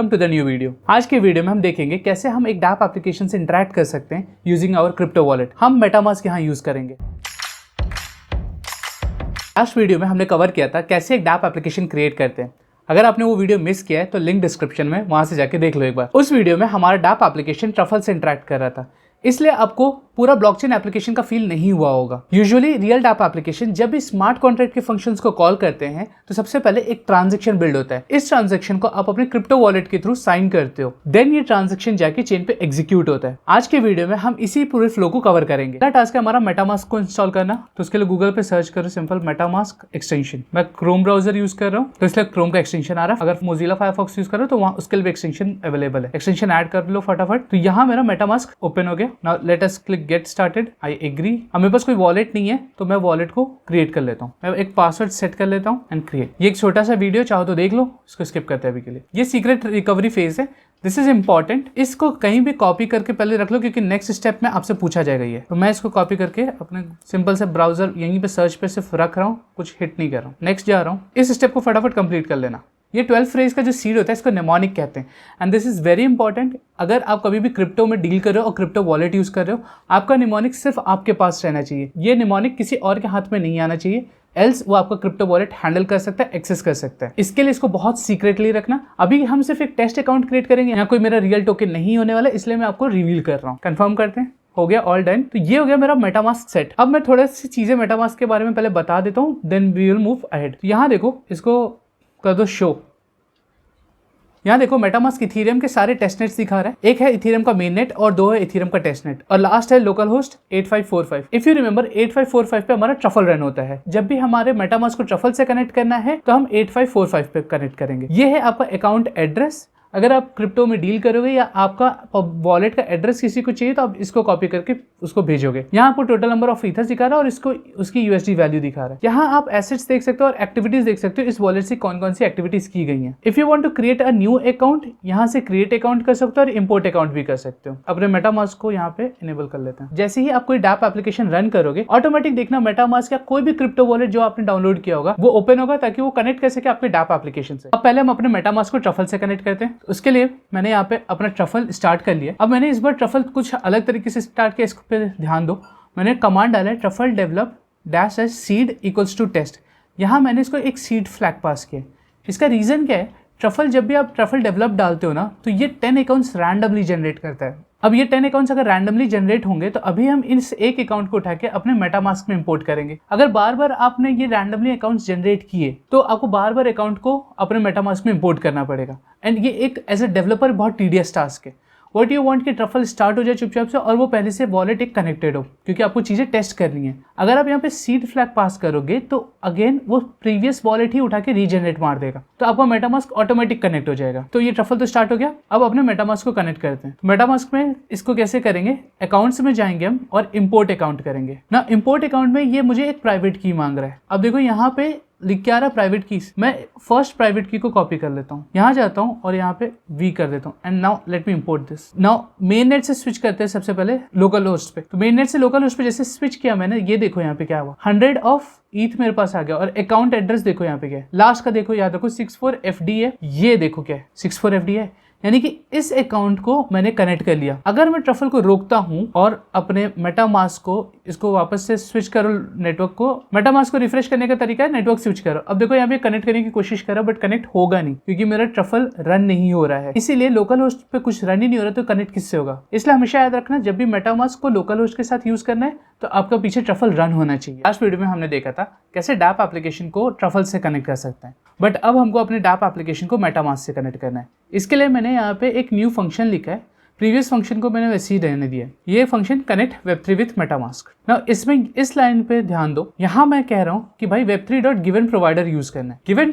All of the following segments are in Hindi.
Welcome to the new video. आज के वीडियो में हम देखेंगे कैसे हम एक डैप एप्लीकेशन से इंटरेक्ट कर सकते हैं यूजिंग आवर क्रिप्टो वॉलेट। हम मेटामास्क यहाँ यूज करेंगे। लास्ट वीडियो में हमने कवर किया था कैसे एक डैप एप्लीकेशन क्रिएट करते हैं। अगर आपने वो वीडियो मिस किया है तो लिंक डिस्क्रिप्शन में, वहां से जाके देख लो एक बार। उस वीडियो में हमारा डैप एप्लीकेशन ट्रफल से इंटरेक्ट कर रहा था, इसलिए आपको पूरा ब्लॉकचेन एप्लीकेशन का फील नहीं हुआ होगा। यूजुअली रियल डैप एप्लीकेशन जब भी स्मार्ट कॉन्ट्रैक्ट के फंक्शंस को कॉल करते हैं तो सबसे पहले एक ट्रांजैक्शन बिल्ड होता है। इस ट्रांजैक्शन को आप अपने क्रिप्टो वॉलेट के थ्रू साइन करते हो, देन ये ट्रांजैक्शन जाके चेन पे एग्जीक्यूट होता है। आज के वीडियो में हम इसी पूरे फ्लो को कवर करेंगे। पहला टास्क है हमारा मेटामास्क को इंस्टॉल करना, तो उसके लिए गूगल पे सर्च करो सिंपल मेटामास्क एक्सटेंशन। मैं क्रोम ब्राउजर यूज कर रहा हूँ तो इसलिए क्रोम का एक्सटेंशन आ रहा है। अगर मोजिला फायरफॉक्स यूज करो तो वहाँ उसके लिए एक्सटेंशन अवेलेबल है। एक्सटेंशन ऐड कर लो फटाफट। तो यहाँ मेरा मेटामास्क ओपन हो गया। Now let us click get started. I agree. अब मेरे पास कोई वॉलेट नहीं है तो मैं वॉलेट को क्रिएट कर लेता हूँ। मैं एक पासवर्ड सेट कर लेता हूँ एंड क्रिएट। ये एक छोटा सा वीडियो, चाहो तो देख लो, इसको स्किप करते हैं अभी के लिए। ये सीक्रेट रिकवरी फेज है, दिस इज इंपॉर्टेंट। इसको कहीं भी कॉपी करके पहले रख लो क्योंकि नेक्स्ट स्टेप में आपसे पूछा जाएगा ये। तो मैं इसको कॉपी करके अपने सिंपल से ब्राउजर यहीं पे सर्च पे सिर्फ रख रहा हूँ, कुछ हिट नहीं कर रहा हूँ। नेक्स्ट जा रहा हूँ। इस स्टेप को फटाफट कंप्लीट कर लेना। ये 12 फ्रेज का जो सीड होता है इसको नेमोनिक कहते हैं and this is very important. अगर आप कभी भी क्रिप्टो में डील कर रहे हो और क्रिप्टो वॉलेट यूज कर रहे हो, आपका नेमोनिक सिर्फ आपके पास रहना चाहिए। ये नेमोनिक किसी और के हाथ में नहीं आना चाहिए, एल्स वो आपका क्रिप्टो वॉलेट हैंडल कर सकता है, एक्सेस कर सकता है। इसके लिए इसको बहुत सीक्रेटली रखना। अभी हम सिर्फ एक टेस्ट अकाउंट क्रिएट करेंगे, यहाँ कोई मेरा रियल टोकन नहीं होने वाला, इसलिए मैं आपको रिवील कर रहा हूँ। कंफर्म करते हैं, हो गया ऑल डन। तो ये हो गया मेरा मेटामास्क सेट। अब मैं थोड़ी सी चीजें मेटामास्क के बारे में पहले बता देता हूँ, then we will move ahead. तो यहाँ देखो, इसको कर दो शो। यहाँ देखो मेटामास्क इथेरियम के सारे टेस्टनेट्स दिखा रहा है। एक है इथेरियम का मेन नेट और दो है इथेरियम का टेस्टनेट और लास्ट है local host 8545। If you remember 8545 पे हमारा ट्रफल रन होता है। जब भी हमारे मेटामास्क को ट्रफल से कनेक्ट करना है तो हम 8545 पे कनेक्ट करेंगे। ये है आपका अकाउंट एड्रेस। अगर आप क्रिप्टो में डील करोगे या आपका वॉलेट का एड्रेस किसी को चाहिए तो आप इसको कॉपी करके उसको भेजोगे। यहाँ आपको टोटल नंबर ऑफ ईथर्स दिखा रहा है और इसको उसकी यूएसडी वैल्यू दिखा रहा है। यहाँ आप एसेट्स देख सकते हो और एक्टिविटीज देख सकते हो, इस वॉलेट से कौन कौन सी एक्टिविटीज की गई हैं। If you want to create a new account, यहाँ से क्रिएट अकाउंट कर सकते हो और इंपोर्ट अकाउंट भी कर सकते हो। अपने मेटामास्क को यहाँ पे इनेबल कर लेते हैं। जैसे ही आप कोई डैप एप्लीकेशन रन करोगे, ऑटोमेटिक देखना मेटामास्क या कोई भी क्रिप्टो वॉलेट जो आपने डाउनलोड किया होगा वो ओपन होगा ताकि वो कनेक्ट कर सके आपके डैप एप्लीकेशन से। अब पहले हम अपने मेटामास्क को ट्रफल से कनेक्ट करते हैं। उसके लिए मैंने यहाँ पे अपना ट्रफल स्टार्ट कर लिया। अब मैंने इस बार ट्रफल कुछ अलग तरीके से स्टार्ट किया, इस पे ध्यान दो। मैंने कमांड डाला है truffle develop -s seed equals to test. यहाँ मैंने इसको एक सीड फ्लैग पास किया। इसका रीजन क्या है, ट्रफल जब भी आप ट्रफल डेवलप डालते हो ना तो ये 10 अकाउंट्स रैंडमली जनरेट करता है। अब ये 10 अकाउंट्स अगर रैंडमली जनरेट होंगे तो अभी हम इस एक अकाउंट को उठा के अपने मेटामास्क में इंपोर्ट करेंगे। अगर बार बार आपने ये रैंडमली अकाउंट्स जनरेट किए तो आपको बार बार अकाउंट को अपने मेटामास्क में इंपोर्ट करना पड़ेगा एंड ये एक एज अ डेवलपर बहुत टीडियस टास्क है। व्हाट यू वांट कि ट्रफल स्टार्ट हो जाए चुपचाप से और वो पहले से वॉलेट एक कनेक्टेड हो, क्योंकि आपको चीजें टेस्ट करनी है। अगर आप यहाँ पे सीड फ्लैग पास करोगे तो अगेन वो प्रीवियस वॉलेट ही उठा के रीजनरेट मार देगा, तो आपका मेटामास्क ऑटोमेटिक कनेक्ट हो जाएगा। तो ये ट्रफल तो स्टार्ट हो गया। अब अपने मेटामास्क को कनेक्ट करते हैं। मेटामास्क में इसको कैसे करेंगे, अकाउंट्स में जाएंगे हम और इंपोर्ट अकाउंट करेंगे ना। इंपोर्ट अकाउंट में ये मुझे एक प्राइवेट की मांग रहा है। अब देखो यहाँ पे लिख के आ रहा है प्राइवेट की। मैं फर्स्ट प्राइवेट की को कॉपी कर लेता हूँ, यहाँ जाता हूँ और यहाँ पे वी कर देता हूँ and now let me import this. Now main net से स्विच करते हैं सबसे पहले लोकल होस्ट पे। तो मेन नेट से लोकल होस्ट पे जैसे स्विच किया मैंने, ये देखो यहाँ पे क्या हुआ, 100 ऑफ ईथ मेरे पास आ गया और अकाउंट एड्रेस देखो यहाँ पे क्या है, लास्ट का देखो, याद रखो 64FD है। ये देखो क्या है, 64FD है, यानी कि इस अकाउंट को मैंने कनेक्ट कर लिया। अगर मैं ट्रफल को रोकता हूं और अपने मेटामास्क को इसको वापस से स्विच करो, नेटवर्क को, मेटामास्क को रिफ्रेश करने का तरीका है नेटवर्क स्विच करो। अब देखो यहाँ पे कनेक्ट करने की कोशिश करो बट कनेक्ट होगा नहीं क्योंकि मेरा ट्रफल रन नहीं हो रहा है। इसीलिए लोकल होस्ट पे कुछ रन ही नहीं हो रहा तो कनेक्ट किससे होगा। इसलिए हमेशा याद रखना, जब भी मेटामास्क को लोकल होस्ट के साथ यूज करना है तो आपका पीछे ट्रफल रन होना चाहिए। लास्ट वीडियो में हमने देखा था कैसे डैप एप्लीकेशन को ट्रफल से कनेक्ट कर सकते हैं, बट अब हमको अपने डैप एप्लीकेशन को मेटामास्क से कनेक्ट करना है। इसके लिए मैंने यहाँ पे एक न्यू फंक्शन लिखा है। प्रीवियस फंक्शन को मैंने वैसे ही रहने दिया है। ये function connect Web3 with MetaMask. ना इसमें इस लाइन पे ध्यान दो, यहाँ मैं कह रहा हूँ कि भाई web3.givenProvider यूज करना है। गिवन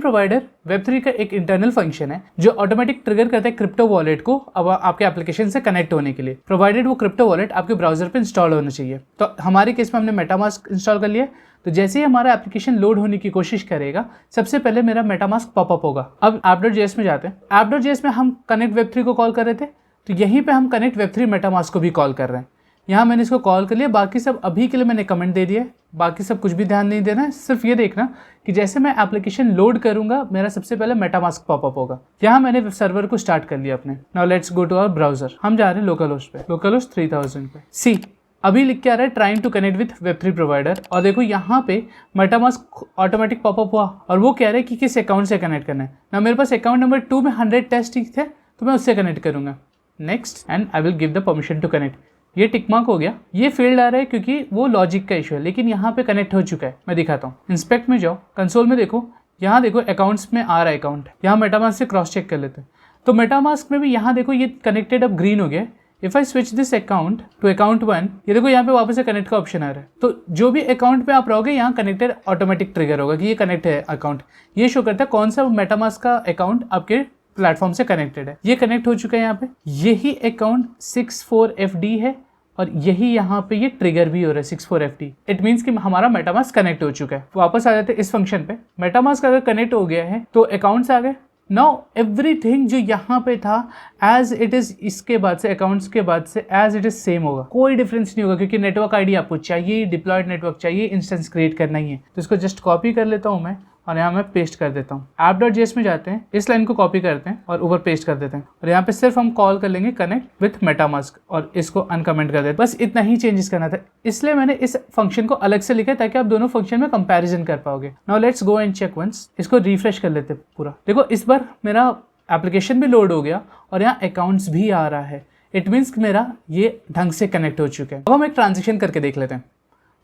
web3 का एक इंटरनल फंक्शन है जो ऑटोमेटिक ट्रिगर करता है क्रिप्टो वॉलेट को अब आपके एप्लीकेशन से कनेक्ट होने के लिए, प्रोवाइडेड वो क्रिप्टो वॉलेट आपके ब्राउजर पे इंस्टॉल होना चाहिए। तो हमारे केस में हमने मेटामास्क इंस्टॉल कर लिया। तो जैसे ही हमारा एप्लीकेशन लोड होने की कोशिश करेगा, सबसे पहले मेरा मेटामास्क पॉपअप होगा। अब app.js में जाते हैं। app.js में हम कनेक्ट web3 को कॉल कर रहे थे, तो यहीं पे हम कनेक्ट web3 मेटामास्क को भी कॉल कर रहे हैं। यहाँ मैंने इसको कॉल कर लिया, बाकी सब अभी के लिए मैंने कमेंट दे दिया है, बाकी सब कुछ भी ध्यान नहीं देना है, सिर्फ ये देखना कि जैसे मैं एप्लीकेशन लोड करूंगा मेरा सबसे पहले मेटामास्क पॉपअप होगा। यहाँ मैंने सर्वर को स्टार्ट कर लिया अपने। Now let's go to our browser. हम जा रहे हैं लोकल होस्ट पे, लोकल होस्ट 3000 पे। सी अभी लिख के आ रहा है ट्राइंग टू कनेक्ट विथ वेब3 प्रोवाइडर, और देखो यहाँ पे मेटामास्क ऑटोमेटिक पॉपअप हुआ और वो कह रहा है कि किस अकाउंट से कनेक्ट करना है। ना मेरे पास अकाउंट नंबर 2 में 100 टेस्ट थे तो मैं उससे कनेक्ट करूंगा। Next and I will give the permission to connect. ये टिक मार्क हो गया। ये फील्ड आ रहा है क्योंकि वो लॉजिक का इशू है, लेकिन यहाँ पे कनेक्ट हो चुका है। मैं दिखाता हूँ। इंस्पेक्ट में जाओ, कंसोल में देखो, यहाँ देखो अकाउंट्स में आ रहा है अकाउंट। यहाँ मेटामास्क से क्रॉस चेक कर लेते हैं तो मेटामास्क में भी यहाँ देखो ये कनेक्टेड अब ग्रीन हो गया। If I switch this account to account 1, ये देखो यहाँ पे वापस से कनेक्ट का ऑप्शन आ रहा है। तो जो भी अकाउंट पे आप रहोगे यहाँ कनेक्टेड ऑटोमेटिक ट्रिगर होगा कि ये कनेक्ट है अकाउंट। ये शो करता है कौन सा मेटामास्क का अकाउंट आपके प्लेटफॉर्म से कनेक्टेड है। ये कनेक्ट हो चुका है। यहाँ पे यही अकाउंट 64FD है और यही यहाँ पे ये ट्रिगर भी हो रहा है 64FD। इट मीन्स कि हमारा मेटामास्क कनेक्ट हो चुका है। वापस आ जाते हैं इस फंक्शन पे। मेटामास्क अगर कनेक्ट हो गया है तो अकाउंट्स आ गए। नाउ एवरीथिंग जो यहाँ पे था एज इट इज, इसके बाद से अकाउंट्स के बाद से एज इट इज सेम होगा, कोई डिफरेंस नहीं होगा क्योंकि नेटवर्क आईडी आपको चाहिए, डिप्लॉयड नेटवर्क चाहिए, इंस्टेंस क्रिएट करना ही है। तो इसको जस्ट कॉपी कर लेता हूँ मैं और यहाँ मैं पेस्ट कर देता हूँ। app.js में जाते हैं, इस लाइन को कॉपी करते हैं और ऊपर पेस्ट कर देते हैं और यहाँ पे सिर्फ हम कॉल कर लेंगे कनेक्ट विथ मेटामास्क और इसको अनकमेंट कर देते हैं। बस इतना ही चेंजेस करना था, इसलिए मैंने इस फंक्शन को अलग से लिखा है ताकि आप दोनों फंक्शन में कंपैरिजन कर पाओगे। Now let's go and check once. इसको रिफ्रेश कर लेते हैं पूरा। देखो इस बार मेरा एप्लीकेशन भी लोड हो गया और यहाँ अकाउंट्स भी आ रहा है। इट मीन्स मेरा ये ढंग से कनेक्ट हो चुका है। अब हम एक ट्रांजेक्शन करके देख लेते हैं।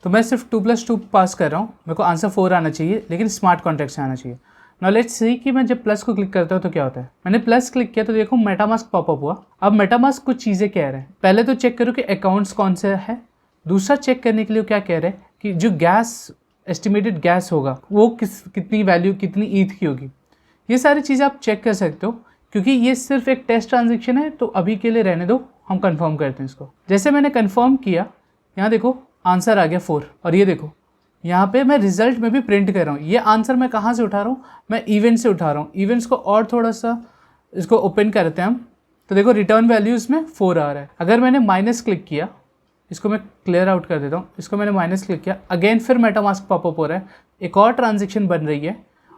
तो मैं सिर्फ 2+2 पास कर रहा हूँ, मेरे को आंसर 4 आना चाहिए, लेकिन स्मार्ट कॉन्ट्रैक्ट से आना चाहिए। नाउ लेट्स सी कि मैं जब प्लस को क्लिक करता हूँ तो क्या होता है। मैंने प्लस क्लिक किया तो देखो मेटामास्क पॉपअप हुआ। अब मेटामास्क कुछ चीज़ें कह रहे हैं। पहले तो चेक करो कि अकाउंट्स कौन से है। दूसरा चेक करने के लिए क्या कह रहे हैं कि जो गैस एस्टिमेटेड गैस होगा वो कितनी वैल्यू, कितनी ईथ की होगी। ये सारी चीज़ें आप चेक कर सकते हो क्योंकि ये सिर्फ एक टेस्ट ट्रांजेक्शन है। तो अभी के लिए रहने दो, हम कंफर्म करते हैं इसको। जैसे मैंने कंफर्म किया, यहाँ देखो आंसर आ गया 4 और ये देखो यहाँ पे मैं रिजल्ट में भी प्रिंट कर रहा हूँ। ये आंसर मैं कहाँ से उठा रहा हूँ, मैं इवेंट से उठा रहा हूँ। इवेंट्स को और थोड़ा सा इसको ओपन करते हैं हम, तो देखो रिटर्न वैल्यूज़ में 4 आ रहा है। अगर मैंने माइनस क्लिक किया, इसको मैं क्लियर आउट कर देता हूँ, इसको मैंने माइनस क्लिक किया, अगेन फिर मेटामास्क पॉपअप हो रहा है, एक और ट्रांजेक्शन बन रही है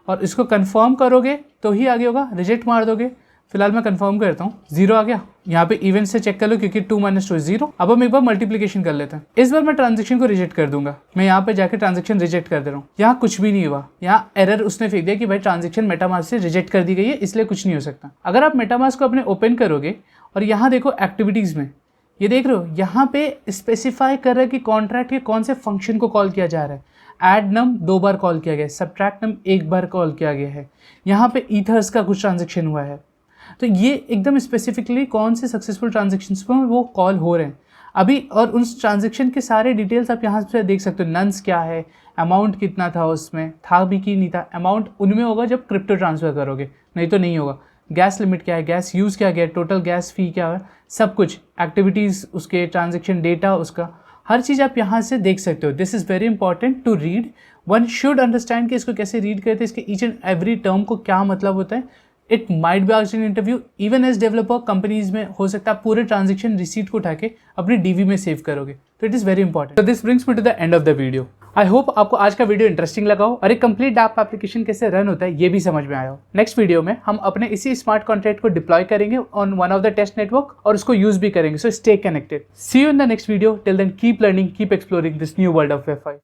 और इसको कन्फर्म करोगे तो ही आगे होगा, रिजेक्ट मार दोगे। फिलहाल मैं कंफर्म करता हूँ, 0 आ गया। यहाँ पे इवेंट से चेक कर लो क्योंकि 2 - 2 0। अब हम एक बार मल्टीप्लिकेशन कर लेते हैं। इस बार मैं ट्रांजेक्शन को रिजेक्ट कर दूंगा। मैं यहाँ पे जाकर ट्रांजेक्शन रिजेक्ट कर दे रहा हूँ। यहाँ कुछ भी नहीं हुआ, यहाँ एरर उसने फेंक दिया कि भाई ट्रांजेक्शन मेटामास्क से रिजेक्ट कर दी गई है, इसलिए कुछ नहीं हो सकता। अगर आप मेटामास्क को अपने ओपन करोगे और यहाँ देखो एक्टिविटीज़ में, ये देख रहे हो यहाँ पे स्पेसिफाई कर रहा है कि कॉन्ट्रैक्ट के कौन से फंक्शन को कॉल किया जा रहा है। एड नम 2 बार कॉल किया गया है, सब्ट्रैक्ट नम 1 बार कॉल किया गया है। यहाँ पे ईथर्स का कुछ ट्रांजेक्शन हुआ है। तो ये एकदम स्पेसिफिकली कौन से सक्सेसफुल ट्रांजेक्शन्स पर वो कॉल हो रहे हैं अभी, और उस ट्रांजेक्शन के सारे डिटेल्स आप यहाँ से देख सकते हो। नन्स क्या है, अमाउंट कितना था, उसमें था भी कि नहीं था। अमाउंट उनमें होगा जब क्रिप्टो ट्रांसफ़र करोगे, नहीं तो नहीं होगा। गैस लिमिट क्या है, गैस यूज़ क्या गया, टोटल गैस फी क्या है, सब कुछ, एक्टिविटीज़, उसके ट्रांजेक्शन डेटा, उसका हर चीज़ आप यहाँ से देख सकते हो। This is very important to read. One should understand कि इसको कैसे रीड करते हैं, इसके ईच एंड एवरी टर्म को क्या मतलब होता है। It might be asked in interview, even as developer companies में हो सकता है पूरे ट्रांजेक्शन रिसीट को उठा के अपनी डीवी में सेव करोगे। तो इट इज़ वेरी इंपॉर्टेंट। तो this brings me to the end of the video. I hope आपको आज का वीडियो इंटरेस्टिंग लगा हो और एक कंप्लीट डैप एप्लीकेशन कैसे रन होता है ये भी समझ में आया हो। नेक्स्ट वीडियो में हम अपने इसी स्मार्ट कॉन्ट्रैक्ट को डिप्लॉय करेंगे on one of the test network और उसको यूज भी करेंगे। So stay connected. See you in the next video. Till then keep learning, keep exploring this new world of वेब5।